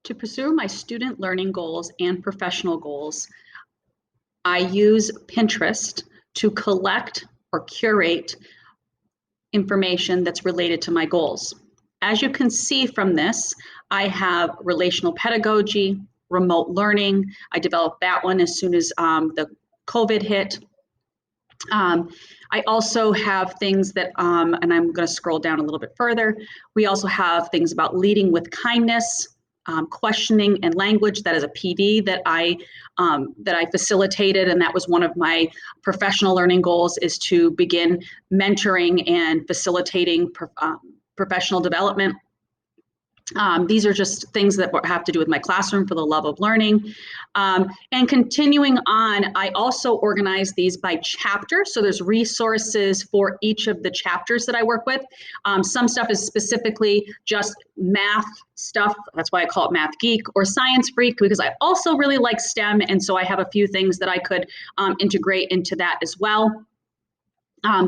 To pursue my student learning goals and professional goals, I use Pinterest to collect or curate information that's related to my goals. As you can see from this, I have relational pedagogy, remote learning. I developed that one as soon as the COVID hit. I also have things that, and I'm going to scroll down a little bit further. We also have things about leading with kindness, questioning and language. That is a PD that I facilitated, and that was one of my professional learning goals, is to begin mentoring and facilitating professional development. These are just things that have to do with my classroom for the love of learning. And continuing on, I also organize these by chapter. So there's resources for each of the chapters that I work with. Some stuff is specifically just math stuff. That's why I call it Math Geek or Science Freak, because I also really like STEM. And so I have a few things that I could integrate into that as well.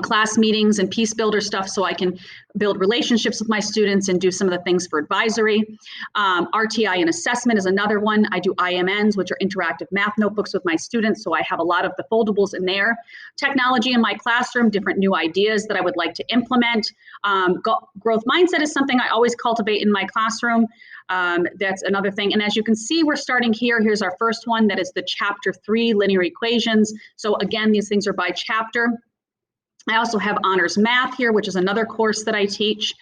Class meetings and peace builder stuff, so I can build relationships with my students and do some of the things for advisory. RTI and assessment is another one. I do IMNs, which are interactive math notebooks with my students, so I have a lot of the foldables in there. Technology in my classroom, different new ideas that I would like to implement. Growth mindset is something I always cultivate in my classroom. That's another thing. And as you can see, we're starting here. Here's our first one. That is the chapter 3, linear equations. So again, these things are by chapter. I also have honors math here, which is another course that I teach.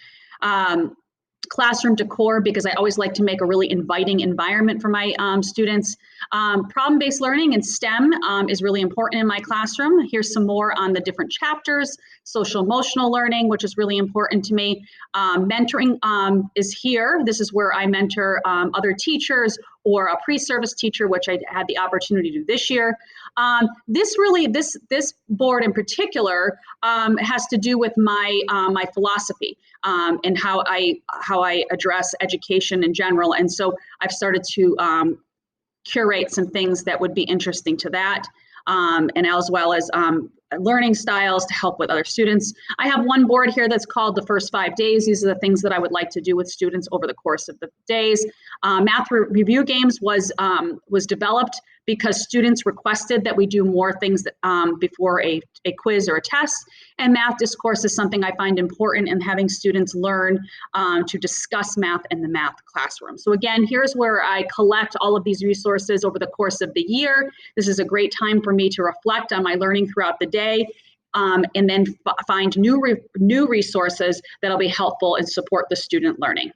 Classroom decor, because I always like to make a really inviting environment for my students. Problem-based learning and STEM is really important in my classroom. Here's some more on the different chapters. Social emotional learning, which is really important to me. Mentoring is here. This is where I mentor other teachers or a pre-service teacher, which I had the opportunity to do this year. This board in particular has to do with my my philosophy and how I address education in general. And so I've started to curate some things that would be interesting to that, and as well as learning styles to help with other students. I have one board here that's called the first 5 days. These are the things that I would like to do with students over the course of the days. Math review games was developed because students requested that we do more things that, before a quiz or a test. And math discourse is something I find important in having students learn to discuss math in the math classroom. So again, here's where I collect all of these resources over the course of the year. This is a great time for me to reflect on my learning throughout the day, and then find new resources that'll be helpful and support the student learning.